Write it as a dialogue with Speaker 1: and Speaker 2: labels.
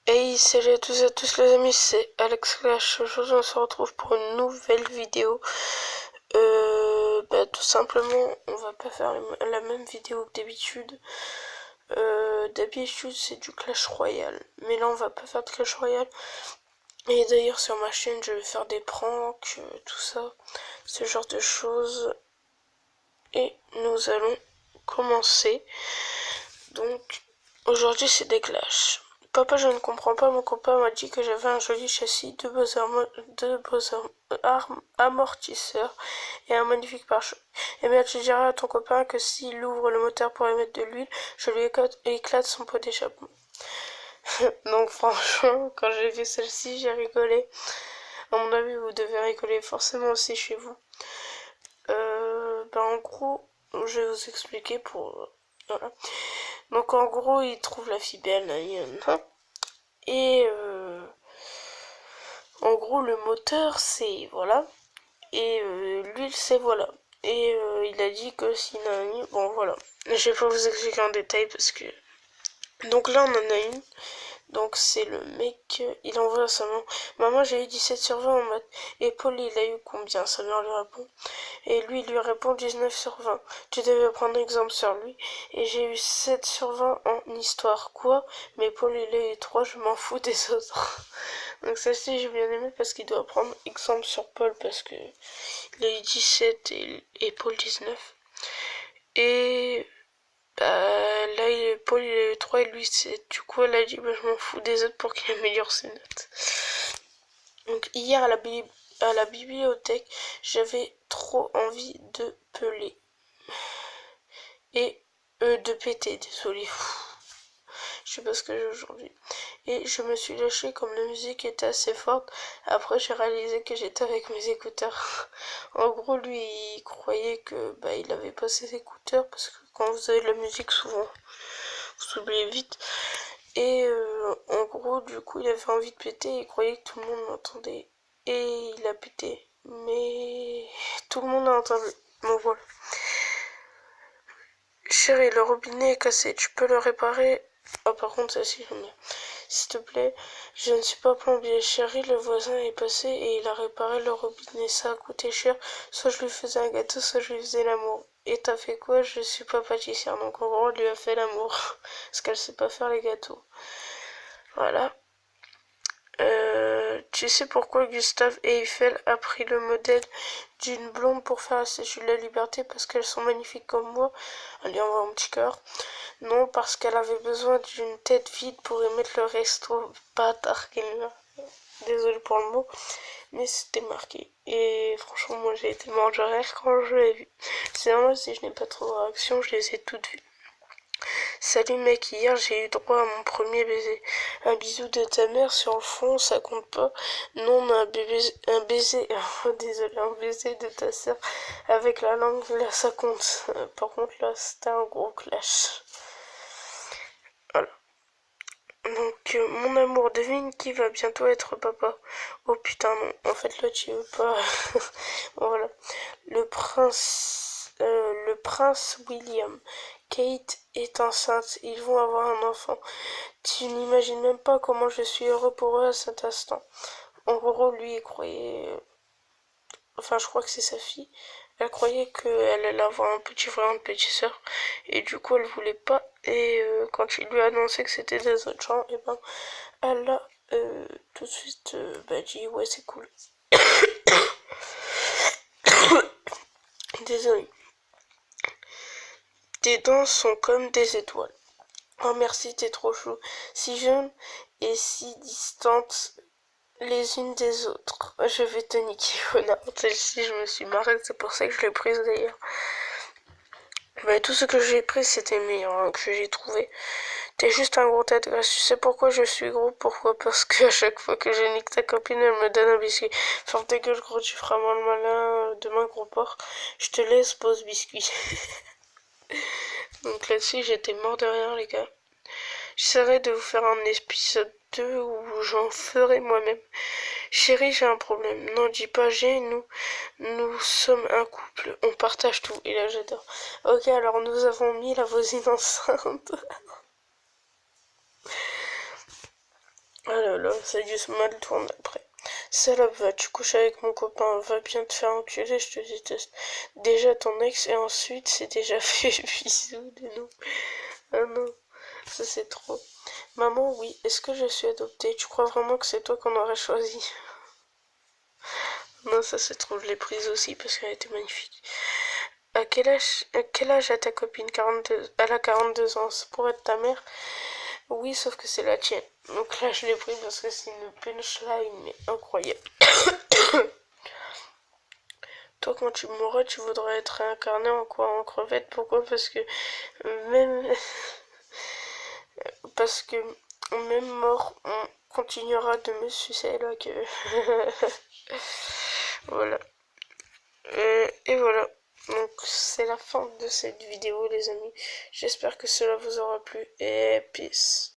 Speaker 1: Hey, salut à tous les amis, c'est Alex Clash. Aujourd'hui on se retrouve pour une nouvelle vidéo. Tout simplement, on va pas faire la même vidéo que d'habitude. D'habitude c'est du Clash Royale, mais là on va pas faire de Clash Royale. Et d'ailleurs sur ma chaîne je vais faire des pranks, tout ça, ce genre de choses. Et nous allons commencer. Donc aujourd'hui c'est des Clash. Papa, je ne comprends pas, mon copain m'a dit que j'avais un joli châssis, deux beaux armes amortisseurs et un magnifique pare-choc. Eh bien, tu diras à ton copain que s'il ouvre le moteur pour émettre de l'huile, je lui éclate son pot d'échappement. Donc franchement, quand j'ai vu celle-ci, j'ai rigolé. À mon avis, vous devez rigoler forcément aussi chez vous. En gros, je vais vous expliquer pour... Voilà. Donc en gros, il trouve la fille belle, et en gros, le moteur, c'est voilà. Et l'huile, c'est voilà. Et il a dit que si bon voilà. Je vais pas vous expliquer en détail parce que... Donc là, on en a une. Donc c'est le mec, il envoie à sa maman. Maman, j'ai eu 17 sur 20 en maths. Et Paul, il a eu combien? Sa mère lui répond. Et lui, il lui répond 19 sur 20. Tu devais prendre exemple sur lui. Et j'ai eu 7 sur 20 en histoire. Quoi? Mais Paul, il a eu 3, je m'en fous des autres. Donc celle-ci, j'ai bien aimé parce qu'il doit prendre exemple sur Paul parce que il a eu 17 et Paul 19. Et là, Paul il a eu 3 et lui 7. Du coup, elle a dit bah, je m'en fous des autres pour qu'il améliore ses notes. Donc hier à la bibliothèque, j'avais trop envie de peler. Et de péter, désolé. Je sais pas ce que j'ai aujourd'hui. Et je me suis lâchée comme la musique était assez forte. Après, j'ai réalisé que j'étais avec mes écouteurs. En gros, lui, il croyait que il avait pas ses écouteurs parce que quand vous avez de la musique, souvent, vous oubliez vite. Et en gros, du coup, il avait envie de péter. Il croyait que tout le monde m'entendait. Et il a pété. Mais tout le monde a entendu. Bon, voilà. Chérie, le robinet est cassé. Tu peux le réparer? Ah, par contre, ça, si j'aime bien. S'il te plaît, je ne suis pas plombier. Chérie, le voisin est passé et il a réparé le robinet. Ça a coûté cher. Soit je lui faisais un gâteau, soit je lui faisais l'amour. Et t'as fait quoi? Je suis pas pâtissière. Donc en gros, on lui a fait l'amour. Parce qu'elle sait pas faire les gâteaux. Voilà. Tu sais pourquoi Gustave Eiffel a pris le modèle d'une blonde pour faire la Statue de la Liberté? Parce qu'elles sont magnifiques comme moi. Elle lui envoie un petit cœur. Non, parce qu'elle avait besoin d'une tête vide pour y mettre le resto. Bâtard qu'elle a. Désolée pour le mot, mais c'était marqué. Et franchement, moi j'ai été mort de rire quand je l'ai vu. C'est normal si je n'ai pas trop de réactions, je les ai toutes vues. Salut mec, hier j'ai eu droit à mon premier baiser. Un bisou de ta mère sur le front, ça compte pas. Non, mais un baiser, oh, désolé, un baiser de ta sœur avec la langue, là ça compte. Par contre là, c'était un gros clash. Voilà. Donc, mon amour, devine qui va bientôt être papa. Oh putain, non. En fait, là, tu veux pas. Voilà. Le prince William. Kate est enceinte. Ils vont avoir un enfant. Tu n'imagines même pas comment je suis heureux pour eux à cet instant. En gros, lui, il croyait. Enfin, je crois que c'est sa fille. Elle croyait qu'elle allait avoir un petit frère, une petite sœur. Et du coup, elle voulait pas. Et quand il lui a annoncé que c'était des autres gens, et elle a tout de suite dit ouais, c'est cool. Désolé. Tes dents sont comme des étoiles. Oh merci, t'es trop chou. Si jeune et si distante les unes des autres. Je vais te niquer, connard. Celle-ci, je me suis marrée, c'est pour ça que je l'ai prise d'ailleurs. Tout ce que j'ai pris, c'était le meilleur que j'ai trouvé. T'es juste un gros tête grasse. Tu sais pourquoi je suis gros? Pourquoi? Parce que à chaque fois que je nique ta copine, elle me donne un biscuit. Ferme ta gueule, gros, tu feras mal le malin. Demain, gros porc. Je te laisse, pose biscuit. Donc là-dessus, j'étais mort de rire, les gars. J'essaierai de vous faire un épisode 2 où j'en ferai moi-même. Chérie, j'ai un problème. Non, dis pas j'ai, nous sommes un couple. On partage tout. Et là, j'adore. Ok, alors nous avons mis la voisine enceinte. là là, ça a dû se mal tourner après. Salope, vas-tu coucher avec mon copain? Va bien te faire enculer, je te déteste. Déjà ton ex et ensuite c'est déjà fait bisous de nous. Ah non, ça c'est trop. Maman, oui, est-ce que je suis adoptée? Tu crois vraiment que c'est toi qu'on aurait choisi? Non, ça c'est trop, je l'ai prise aussi parce qu'elle était magnifique. À quel âge a ta copine? 42. Elle a 42 ans, c'est pour être ta mère? Oui, sauf que c'est la tienne. Donc là, je l'ai pris parce que c'est une punchline, mais incroyable. Toi, quand tu mourras, tu voudrais être réincarné en quoi? En crevette? Pourquoi? Même, parce que même mort, on continuera de me sucer là que... Voilà. Et voilà. Donc c'est la fin de cette vidéo les amis. J'espère que cela vous aura plu et peace.